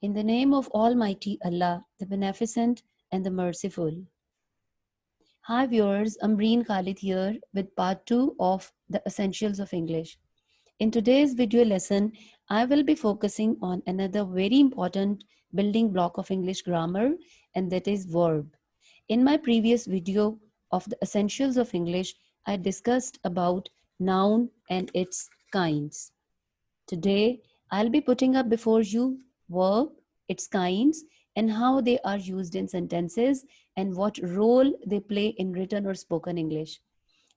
In the name of Almighty Allah, the Beneficent and the Merciful. Hi viewers, Ambareen Khalid here with part 2 of the Essentials of English. In today's video lesson, I will be focusing on another very important building block of English grammar, and that is verb. In my previous video of the Essentials of English, I discussed about noun and its kinds. Today, I'll be putting up before you verb, its kinds, and how they are used in sentences and what role they play in written or spoken English.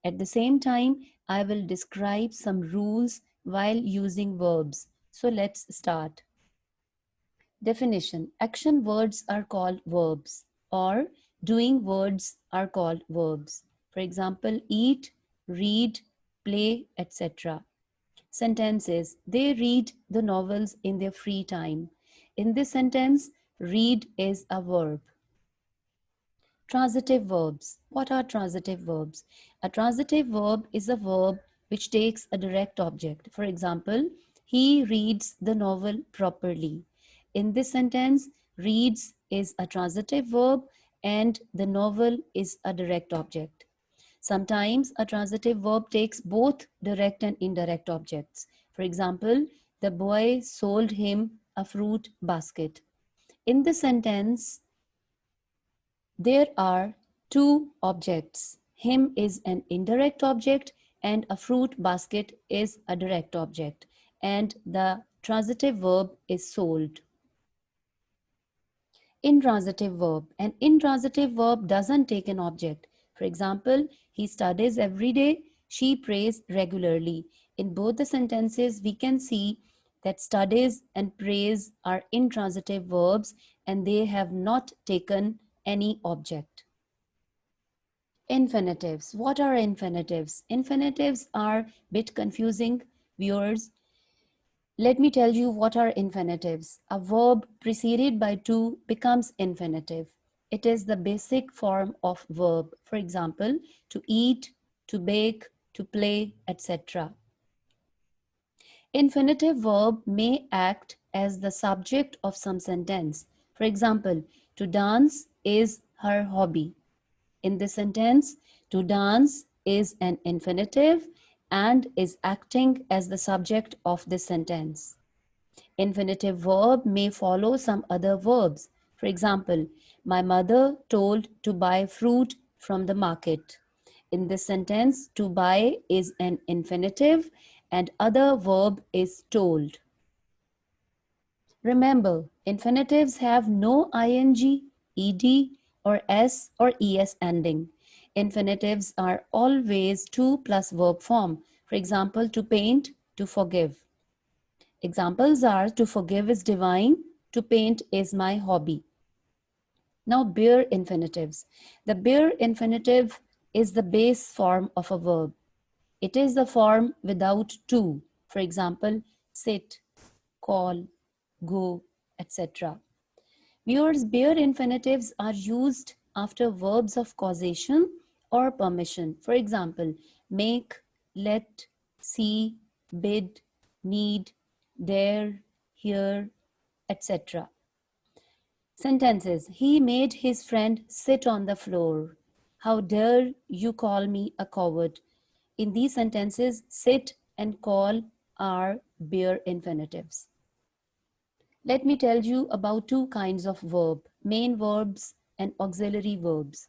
At the same time, I will describe some rules while using verbs. So let's start. Definition. Action words are called verbs, or doing words are called verbs. For example, eat, read, play, etc. Sentences. They read the novels in their free time. In this sentence, read is a verb. Transitive verbs. What are transitive verbs? A transitive verb is a verb which takes a direct object. For example, he reads the novel properly. In this sentence, reads is a transitive verb and the novel is a direct object. Sometimes a transitive verb takes both direct and indirect objects. For example, the boy sold him a fruit basket. In the sentence, there are two objects. Him is an indirect object and a fruit basket is a direct object. And the transitive verb is sold. Intransitive verb. An intransitive verb doesn't take an object. For example, he studies every day, she prays regularly. In both the sentences, we can see that studies and prays are intransitive verbs and they have not taken any object. Infinitives. What are infinitives? Infinitives are a bit confusing, viewers. Let me tell you what are infinitives. A verb preceded by to becomes infinitive. It is the basic form of verb. For example, to eat, to bake, to play, etc. Infinitive verb may act as the subject of some sentence. For example, to dance is her hobby. In this sentence, to dance is an infinitive and is acting as the subject of this sentence. Infinitive verb may follow some other verbs. For example, my mother told to buy fruit from the market. In this sentence, to buy is an infinitive and other verb is told. Remember, infinitives have no ing, ed, or s or es ending. Infinitives are always to plus verb form. For example, to paint, to forgive. Examples are to forgive is divine, to paint is my hobby. Now, bare infinitives. The bare infinitive is the base form of a verb. It is the form without to. For example, sit, call, go, etc. Viewers, bare infinitives are used after verbs of causation or permission. For example, make, let, see, bid, need, dare, hear, etc. Sentences. He made his friend sit on the floor. How dare you call me a coward? In these sentences, sit and call are bare infinitives. Let me tell you about two kinds of verb, main verbs and auxiliary verbs.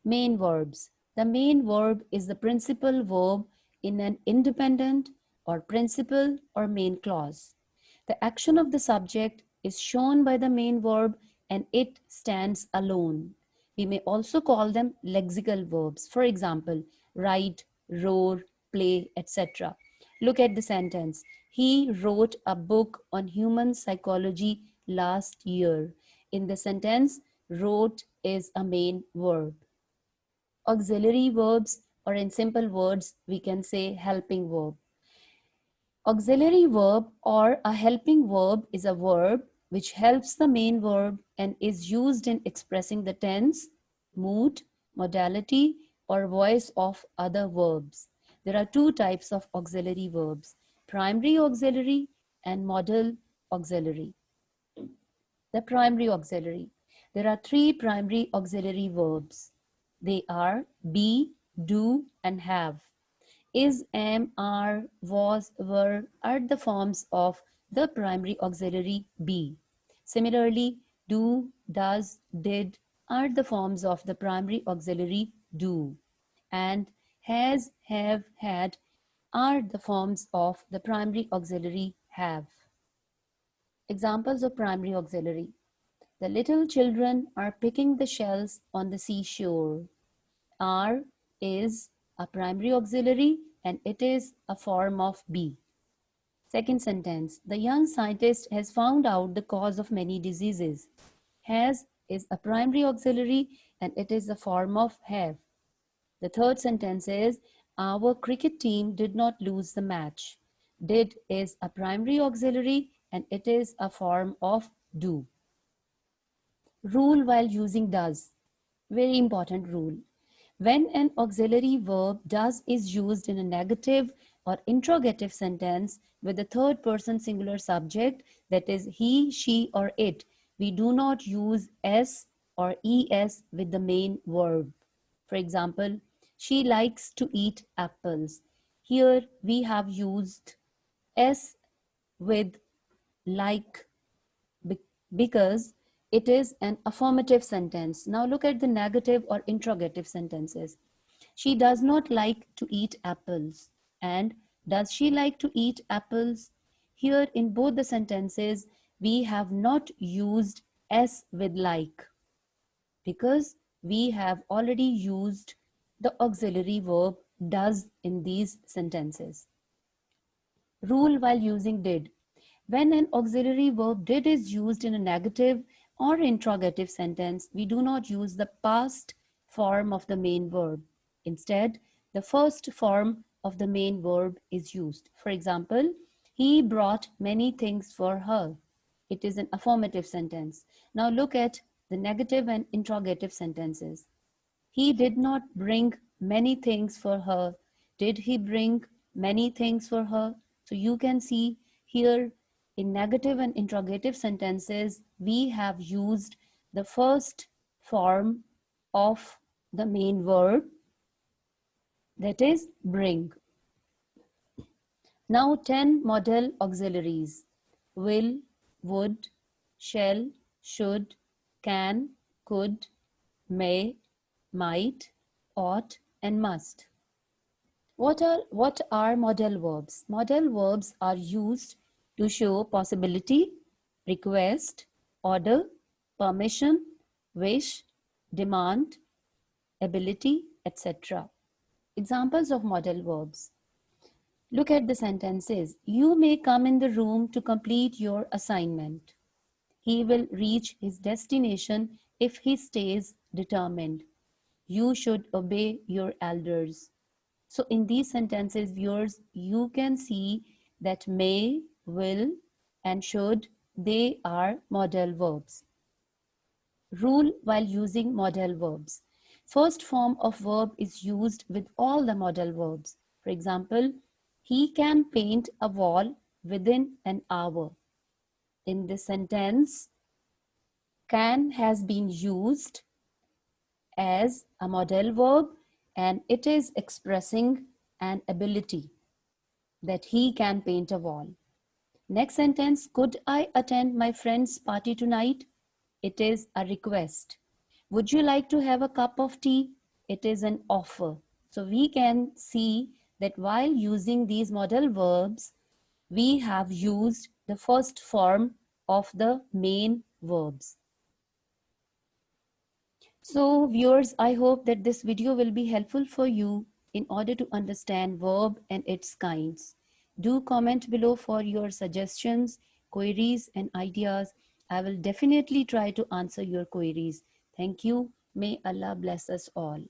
Main verbs. The main verb is the principal verb in an independent or principal or main clause. The action of the subject is shown by the main verb and it stands alone. We may also call them lexical verbs. For example, write, roar, play, etc. Look at the sentence. He wrote a book on human psychology last year. In the sentence, wrote is a main verb. Auxiliary verbs, or in simple words, we can say helping verb. Auxiliary verb or a helping verb is a verb which helps the main verb and is used in expressing the tense, mood, modality, or voice of other verbs. There are two types of auxiliary verbs, primary auxiliary and modal auxiliary. The primary auxiliary. There are three primary auxiliary verbs. They are be, do, and have. Is, am, are, was, were are the forms of the primary auxiliary be. Similarly, do, does, did are the forms of the primary auxiliary do. And has, have, had are the forms of the primary auxiliary have. Examples of primary auxiliary. The little children are picking the shells on the seashore. Are is a primary auxiliary and it is a form of be. Second sentence, the young scientist has found out the cause of many diseases. Has is a primary auxiliary and it is a form of have. The third sentence is, our cricket team did not lose the match. Did is a primary auxiliary and it is a form of do. Rule while using does. Very important rule. When an auxiliary verb does is used in a negative or interrogative sentence with the third person singular subject, that is he, she, or it, we do not use s or es with the main verb. For example, she likes to eat apples. Here we have used s with like because it is an affirmative sentence. Now look at the negative or interrogative sentences. She does not like to eat apples. And does she like to eat apples? Here in both the sentences, we have not used s with like because we have already used the auxiliary verb does in these sentences. Rule while using did. When an auxiliary verb did is used in a negative or interrogative sentence, we do not use the past form of the main verb. Instead, the first form of the main verb is used. For example, he brought many things for her. It is an affirmative sentence. Now look at the negative and interrogative sentences. He did not bring many things for her. Did he bring many things for her? So you can see here in negative and interrogative sentences, we have used the first form of the main verb, that is bring. Now 10 modal auxiliaries: will, would, shall, should, can, could, may, might, ought, and must. What are modal verbs? Modal verbs are used to show possibility, request, order, permission, wish, demand, ability, etc. Examples of modal verbs. Look at the sentences. You may come in the room to complete your assignment. He will reach his destination if he stays determined. You should obey your elders. So in these sentences, viewers, you can see that may, will, and should, they are modal verbs. Rule while using modal verbs. First form of verb is used with all the modal verbs. For example, he can paint a wall within an hour. In this sentence, can has been used as a modal verb and it is expressing an ability that he can paint a wall. Next sentence, could I attend my friend's party tonight? It is a request. Would you like to have a cup of tea? It is an offer. So we can see that while using these modal verbs, we have used the first form of the main verbs. So viewers, I hope that this video will be helpful for you in order to understand verb and its kinds. Do comment below for your suggestions, queries and ideas. I will definitely try to answer your queries. Thank you. May Allah bless us all.